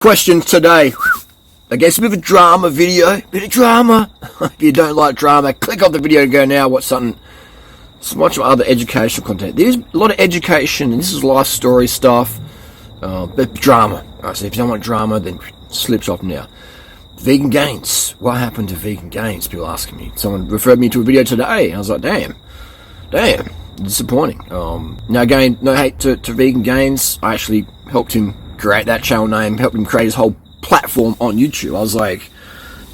Questions today. I guess a bit of a drama video. Bit of drama. If you don't like drama, click off the video and go now. Watch something. Watch some other educational content. There's a lot of education, and this is life story stuff. But drama. Alright, so if you don't want drama, then slips off now. Vegan gains. What happened to vegan gains? People asking me. Someone referred me to a video today. I was like, damn. Disappointing. Now again, no hate to vegan gains. I actually helped him create that channel name, helped him create his whole platform on YouTube. I was like,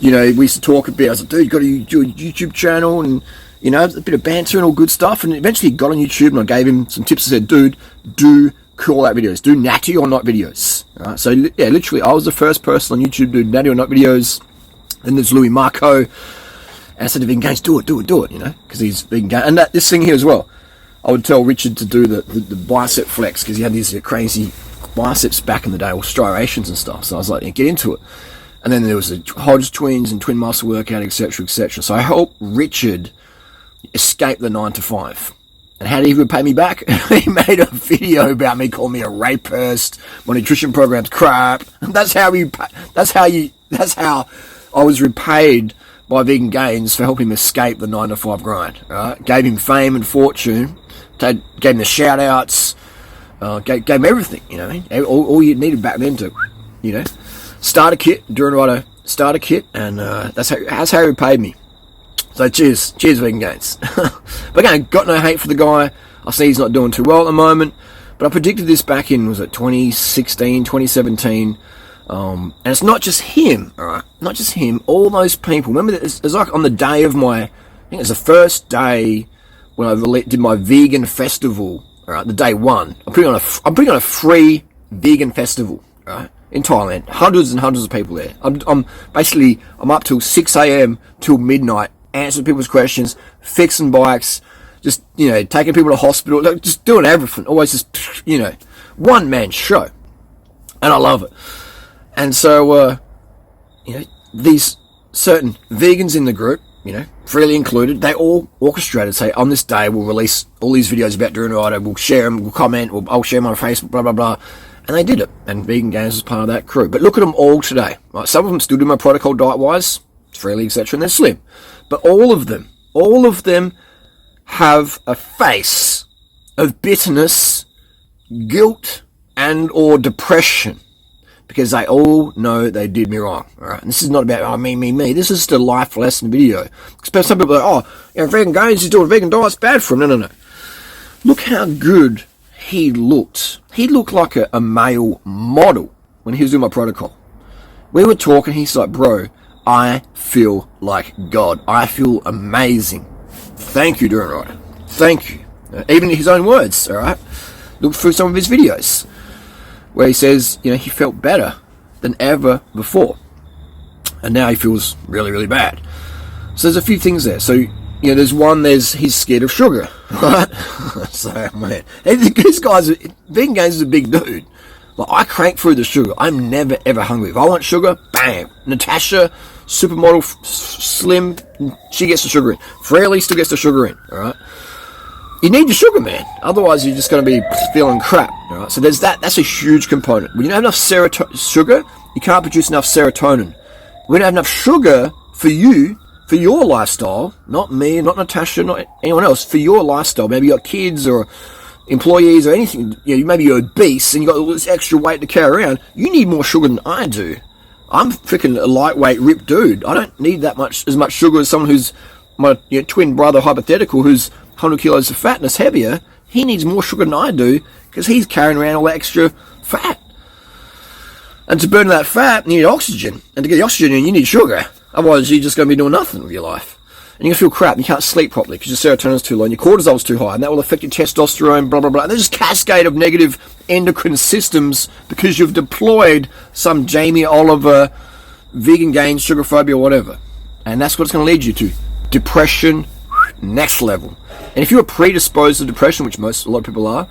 we used to talk a bit. I was like, dude, you got to do a YouTube channel, and a bit of banter and all good stuff. And eventually he got on YouTube, and I gave him some tips. I said, dude, do call out videos, do natty or not videos. All right, so yeah, literally, I was the first person on YouTube to do natty or not videos. Then there's Louis Marco, and I said to vegan gains, do it, because he's vegan gains. And this thing here as well, I would tell Richard to do the bicep flex, because he had these crazy biceps back in the day, or striations and stuff. So I was like, get into it. And then there was the Hodge twins and twin muscle workout, etc., etc. So I helped Richard escape the 9 to 5. And how did he repay me back? He made a video about me, calling me a rapist. My nutrition program's crap. That's how I was repaid by Vegan Gains for helping him escape the 9 to 5 grind. Right? Gave him fame and fortune. Gave him the shout outs. Gave him everything, all you needed back then to, start a kit, Durianrider starter kit, and that's how he paid me. So cheers Vegan Gains. But again, got no hate for the guy. I see he's not doing too well at the moment, but I predicted this back in, 2016, 2017, and it's not just him, alright, not just him, all those people. Remember, it's like on the day of I think it's the first day when I did my vegan festival. All right, the day one. I'm putting on a free vegan festival, right, in Thailand. Hundreds and hundreds of people there. I'm up till 6 a.m. till midnight, answering people's questions, fixing bikes, just taking people to hospital, just doing everything. Always just one man show, and I love it. And so these certain vegans in the group, freely included, they all orchestrated, say, on this day, we'll release all these videos about Durianrider, we'll share them, we'll comment, I'll share them on Facebook, blah, blah, blah. And they did it. And Vegan Gains was part of that crew. But look at them all today. Right? Some of them still do my protocol diet-wise, freely, etc., and they're slim. But all of them have a face of bitterness, guilt, and or depression. Because they all know they did me wrong. All right? And this is not about, me. This is just a life lesson video. Some people are like, Vegan Gains, he's doing vegan diet, it's bad for him. No. Look how good he looked. He looked like a male model when he was doing my protocol. We were talking, he's like, bro, I feel like God. I feel amazing. Thank you, Durianrider. Thank you. Even his own words, all right? Look through some of his videos, where he says, he felt better than ever before. And now he feels really, really bad. So there's a few things there. So, he's scared of sugar, right? So, man, this Vegan Gains is a big dude. Like, I crank through the sugar. I'm never, ever hungry. If I want sugar, bam. Natasha, supermodel, slim, she gets the sugar in. Freely still gets the sugar in, all right? You need the sugar, man. Otherwise, you're just going to be feeling crap. All right? So there's that. That's a huge component. When you don't have enough sugar, you can't produce enough serotonin. We don't have enough sugar for you, for your lifestyle. Not me, not Natasha, not anyone else. For your lifestyle. Maybe you got kids or employees or anything. Maybe you're obese and you got all this extra weight to carry around. You need more sugar than I do. I'm freaking a lightweight, ripped dude. I don't need as much sugar as someone who's my twin brother, hypothetical, who's 100 kilos of fatness heavier. He needs more sugar than I do because he's carrying around all that extra fat. And to burn that fat, you need oxygen. And to get the oxygen in, you need sugar. Otherwise, you're just going to be doing nothing with your life. And you're going to feel crap. You can't sleep properly because your serotonin's too low and your cortisol's too high. And that will affect your testosterone, blah, blah, blah. And there's this cascade of negative endocrine systems because you've deployed some Jamie Oliver, Vegan Gains, sugar phobia, whatever. And that's what it's going to lead you to. Depression, next level. And if you're predisposed to depression, which a lot of people are,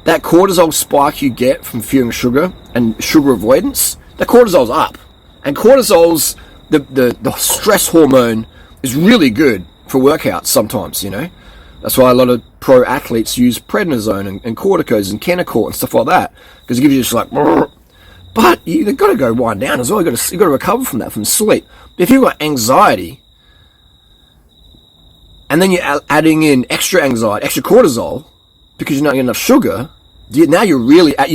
that cortisol spike you get from fearing sugar and sugar avoidance, that cortisol's up. And cortisol's the stress hormone is really good for workouts sometimes, That's why a lot of pro athletes use prednisone and corticos and Kenacort and stuff like that, because it gives you just like But you've got to go wind down as well. You've got to recover from that, from sleep. If you've got anxiety, and then you're adding in extra anxiety, extra cortisol, because you're not getting enough sugar, now your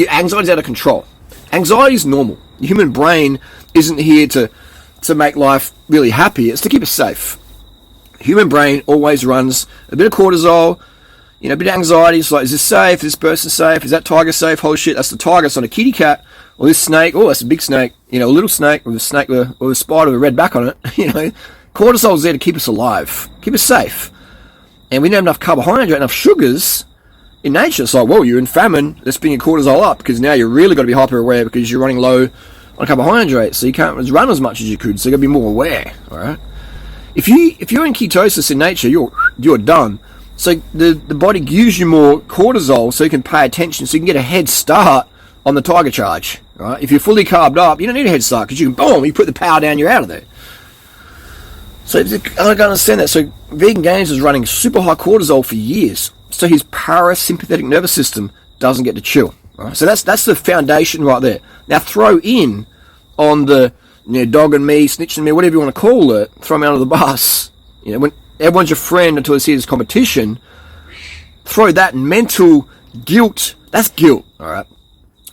anxiety's out of control. Anxiety is normal. The human brain isn't here to make life really happy. It's to keep us safe. Human brain always runs a bit of cortisol, a bit of anxiety. It's like, is this safe? Is this person safe? Is that tiger safe? Holy shit, that's the tiger. It's not a kitty cat. Or this snake. Oh, that's a big snake. A little snake with a snake or a spider with a red back on it. Cortisol's there to keep us alive, keep us safe. And we don't have enough carbohydrate, enough sugars in nature. It's like, whoa, you're in famine. Let's bring your cortisol up, because now you're really got to be hyper aware because you're running low on carbohydrates, so you can't run as much as you could. So you got to be more aware. All right. If you're in ketosis in nature, you're done. So the body gives you more cortisol so you can pay attention, so you can get a head start on the tiger charge. Right? If you're fully carved up, you don't need a head start, because you put the power down, you're out of there. So I don't understand that. So Vegan Gains was running super high cortisol for years, so his parasympathetic nervous system doesn't get to chill. Right? So that's the foundation right there. Now throw in on the dog and me, snitching me, whatever you want to call it, throw me under the bus. When everyone's your friend until they see this competition, throw that mental guilt. That's guilt. All right.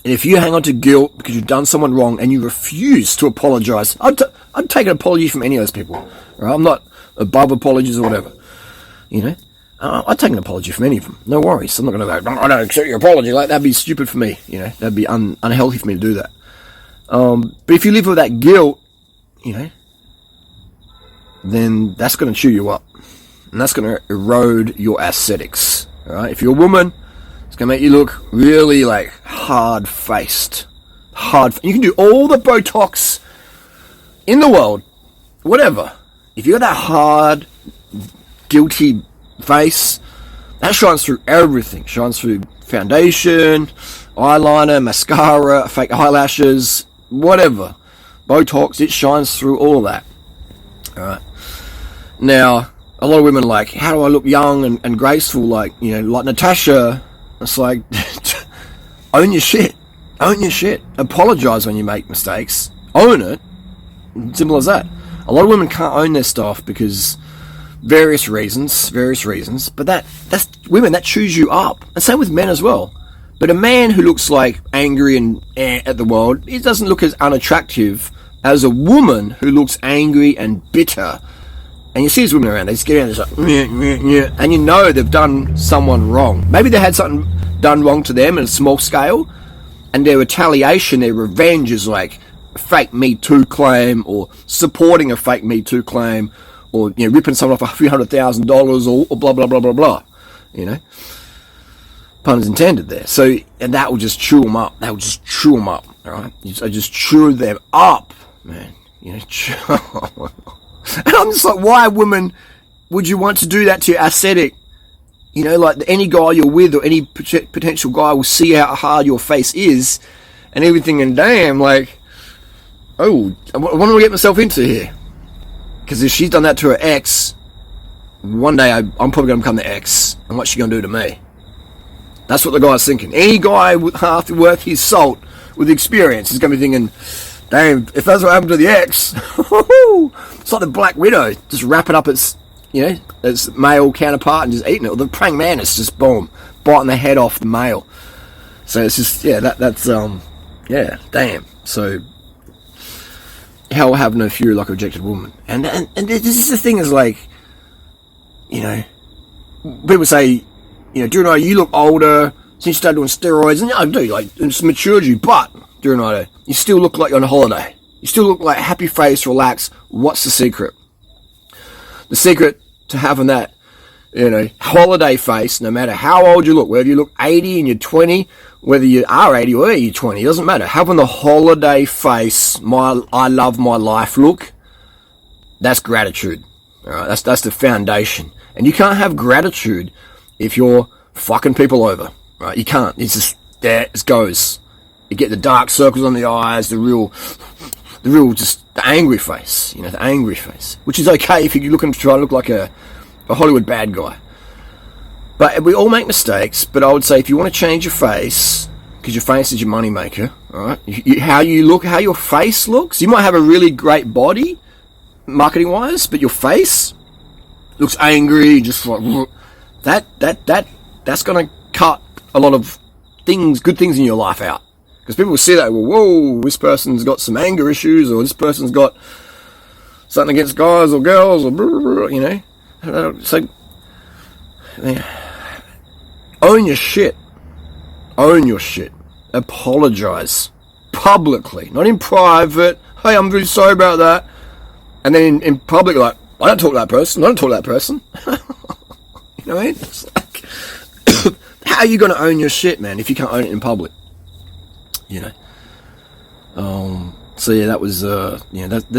And if you hang on to guilt because you've done someone wrong and you refuse to apologize, I'd take an apology from any of those people. Right? I'm not above apologies or whatever. I'd take an apology from any of them. No worries. I'm not going to go, I don't accept your apology. Like, that'd be stupid for me. That'd be unhealthy for me to do that. But if you live with that guilt, then that's going to chew you up. And that's going to erode your aesthetics. All right? If you're a woman, it's going to make you look really like hard-faced. You can do all the Botox in the world, whatever. If you got that hard, guilty face, that shines through everything. Shines through foundation, eyeliner, mascara, fake eyelashes, whatever. Botox, it shines through all of that. Alright. Now, a lot of women are like, how do I look young and graceful like Natasha? It's like, own your shit. Own your shit. Apologize when you make mistakes. Own it. Simple as that. A lot of women can't own their stuff because various reasons, but that's women, that chews you up. And same with men as well. But a man who looks like angry and at the world, it doesn't look as unattractive as a woman who looks angry and bitter. And you see these women around, they just get around, they're like, and they've done someone wrong. Maybe they had something done wrong to them in a small scale, and their retaliation, their revenge is like a fake Me Too claim, or supporting a fake Me Too claim, or ripping someone off $300,000 or blah blah blah blah blah. Puns intended there. So, and that will just chew them up. All right, I just chew them up, man. And I'm just like, why, women, would you want to do that to your aesthetic? Like any guy you're with or any potential guy will see how hard your face is and everything, and damn, like, oh, what do I get myself into here? Because if she's done that to her ex, one day I'm probably going to become the ex, and what's she going to do to me? That's what the guy's thinking. Any guy with half worth his salt with experience is going to be thinking, damn, if that's what happened to the ex, it's like the Black Widow, just wrapping up its male counterpart and just eating it. Or the praying mantis, just boom, biting the head off the male. So it's just, that's damn. So, hell have no fury like a rejected woman. And this is the thing, is like, people say, Durianrider, you look older since you started doing steroids. And I do, like, it's matured you, but, Durianrider, you still look like you're on a holiday. You still look like happy face, relaxed. What's the secret? The secret to having that, holiday face, no matter how old you look, whether you look 80 and you're 20, whether you are 80 or you're 20, it doesn't matter. Having the holiday face, I love my life look, that's gratitude. All right, that's the foundation. And you can't have gratitude if you're fucking people over. Right? You can't. It's just there. It goes. You get the dark circles on the eyes, the real, just the angry face. The angry face, which is okay if you're looking to try to look like a Hollywood bad guy. But we all make mistakes. But I would say if you want to change your face because your face is your money maker, all right? How you look, how your face looks. You might have a really great body, marketing wise, but your face looks angry, just like that's gonna cut a lot of things, good things in your life out. Because people will see that, well, whoa, this person's got some anger issues, or this person's got something against guys or girls, or blah, blah, blah, you know. So, own your shit. Own your shit. Apologize publicly, not in private. Hey, I'm really sorry about that. And then in public, like, I don't talk to that person. I don't talk to that person. You know what I mean? It's like, how are you going to own your shit, man, if you can't own it in public? You know. So yeah, that was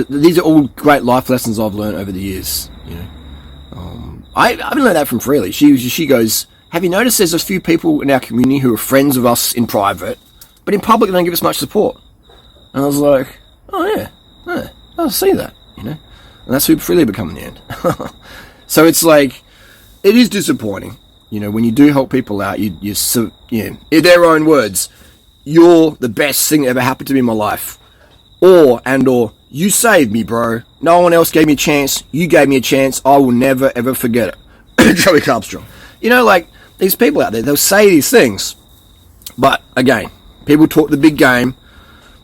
these are all great life lessons I've learned over the years. You know, I haven't learned that from Freely. She goes, have you noticed there's a few people in our community who are friends of us in private, but in public they don't give us much support? And I was like, oh yeah, I see that. You know, and that's who Freely become in the end. So it's like, it is disappointing. You know, when you do help people out, in their own words, you're the best thing that ever happened to me in my life. Or, you saved me, bro. No one else gave me a chance. You gave me a chance. I will never, ever forget it. Joey Carbstrong. You know, like, these people out there, they'll say these things. But, again, people talk the big game.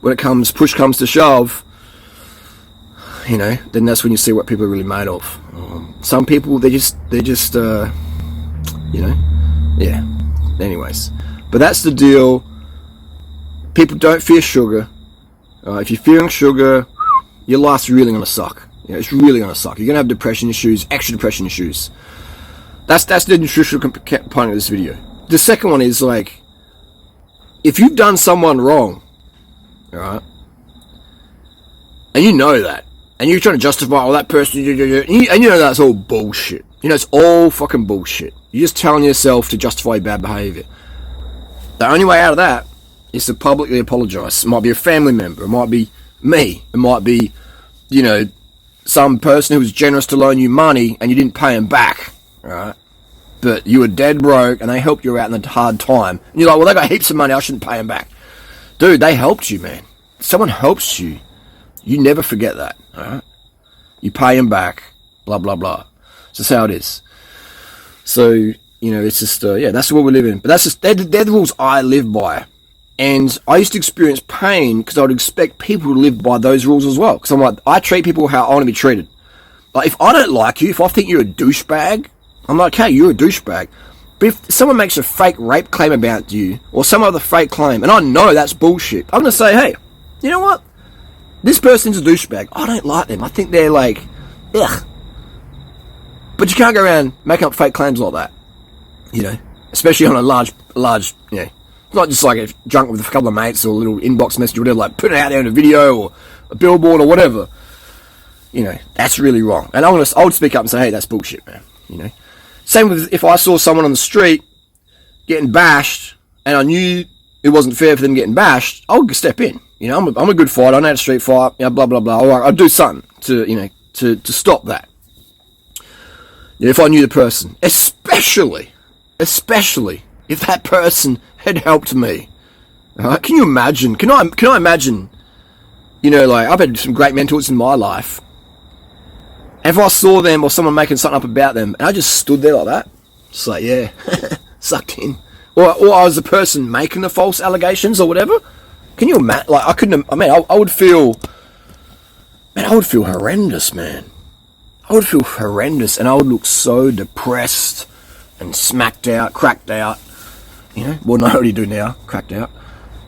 When push comes to shove, you know, then that's when you see what people are really made of. Some people, they're just, you know, yeah. Anyways. But that's the deal. People don't fear sugar. If you're fearing sugar, your life's really going to suck. You know, it's really going to suck. You're going to have depression issues, extra depression issues. That's the nutritional component of this video. The second one is, like, if you've done someone wrong, alright, and you know that, and you're trying to justify, that person, and you know that's all bullshit. You know, it's all fucking bullshit. You're just telling yourself to justify your bad behaviour. The only way out of that is to publicly apologise. It might be a family member. It might be me. It might be, you know, some person who was generous to loan you money and you didn't pay them back, right? But you were dead broke and they helped you out in a hard time. And you're like, well, they got heaps of money, I shouldn't pay them back. Dude, they helped you, man. Someone helps you. You never forget that, alright? You pay them back, blah, blah, blah. So that's how it is. So, you know, it's just, that's what we live in. But that's just, they're the rules I live by. And I used to experience pain because I would expect people to live by those rules as well. Because I'm like, I treat people how I want to be treated. Like, if I don't like you, if I think you're a douchebag, I'm like, okay, you're a douchebag. But if someone makes a fake rape claim about you, or some other fake claim, and I know that's bullshit, I'm going to say, hey, you know what? This person's a douchebag. I don't like them. I think they're like, ugh. But you can't go around making up fake claims like that. You know? Especially on a large, you know, not just like a drunk with a couple of mates or a little inbox message or whatever, like put it out there in a video or a billboard or whatever. You know, that's really wrong. And I would speak up and say, hey, that's bullshit, man. You know? Same with if I saw someone on the street getting bashed and I knew it wasn't fair for them getting bashed, I would step in. You know, I'm a good fighter. I know how to street fight, you know, blah, blah, blah. Or I'd do something to, you know, to stop that. You know, if I knew the person, especially if that person had helped me. Can you imagine? Can I imagine, you know, like, I've had some great mentors in my life. And if I saw them or someone making something up about them, and I just stood there like that, just like, yeah, sucked in. Or I was the person making the false allegations or whatever. Can you imagine? Like, I would feel horrendous, man. I would feel horrendous, and I would look so depressed and smacked out, cracked out. You know, well, I already do now, cracked out.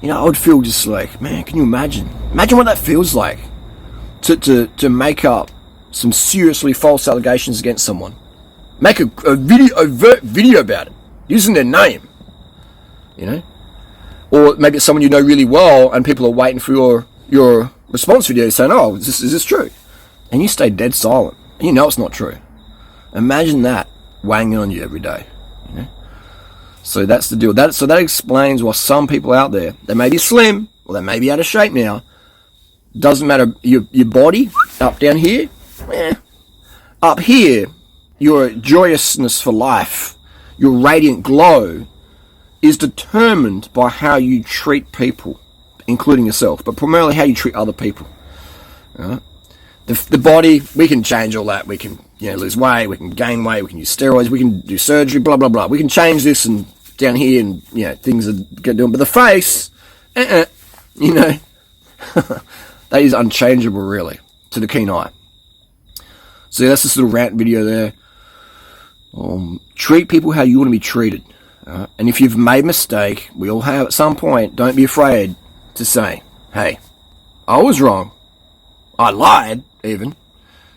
You know, I would feel just like, man, can you imagine? Imagine what that feels like to make up some seriously false allegations against someone. Make a overt video about it, using their name. You know? Or maybe it's someone you know really well and people are waiting for your response video saying, oh, is this true? And you stay dead silent. And you know it's not true. Imagine that weighing on you every day. You know? So that's the deal. So that explains why some people out there, they may be slim, or they may be out of shape now. Doesn't matter, your body, up down here, up here, your joyousness for life, your radiant glow, is determined by how you treat people, including yourself, but primarily how you treat other people. Right? The body, we can change all that. We can lose weight, we can gain weight, we can use steroids, we can do surgery, blah, blah, blah. We can change this and down here and, things are going to do. But the face, that is unchangeable, really, to the keen eye. So that's this little rant video there. Treat people how you want to be treated. And if you've made a mistake, we all have at some point, don't be afraid to say, hey, I was wrong. I lied, even.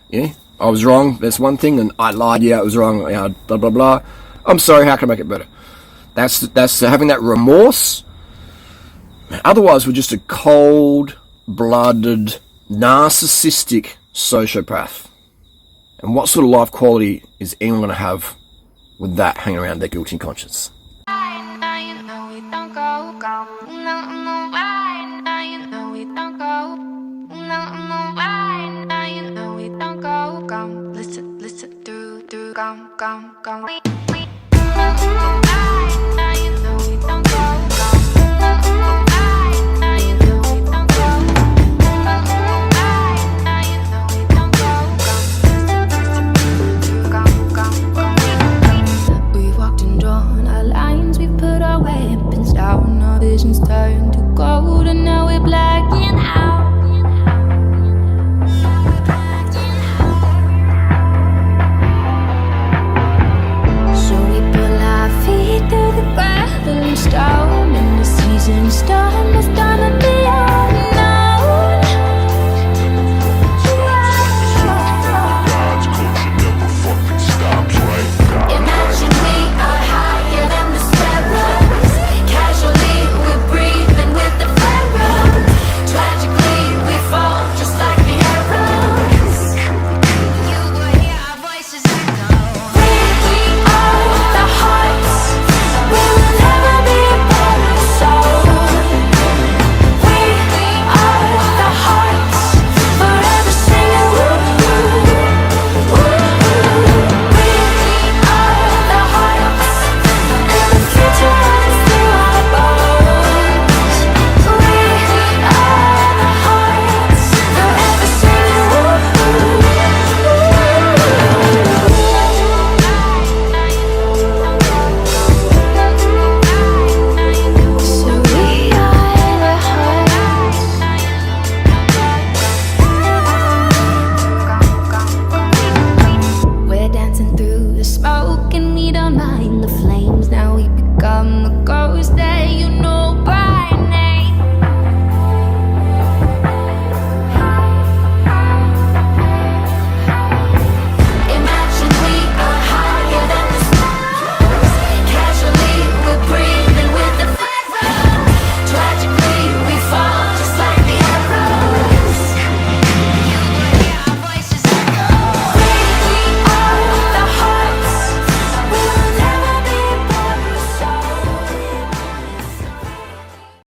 Yeah, I was wrong. That's one thing. And I lied. Yeah, I was wrong. Blah, blah, blah. I'm sorry. How can I make it better? That's having that remorse. Otherwise, we're just a cold-blooded, narcissistic sociopath. And what sort of life quality is anyone going to have with that hanging around their guilty conscience? Listen, do, gum.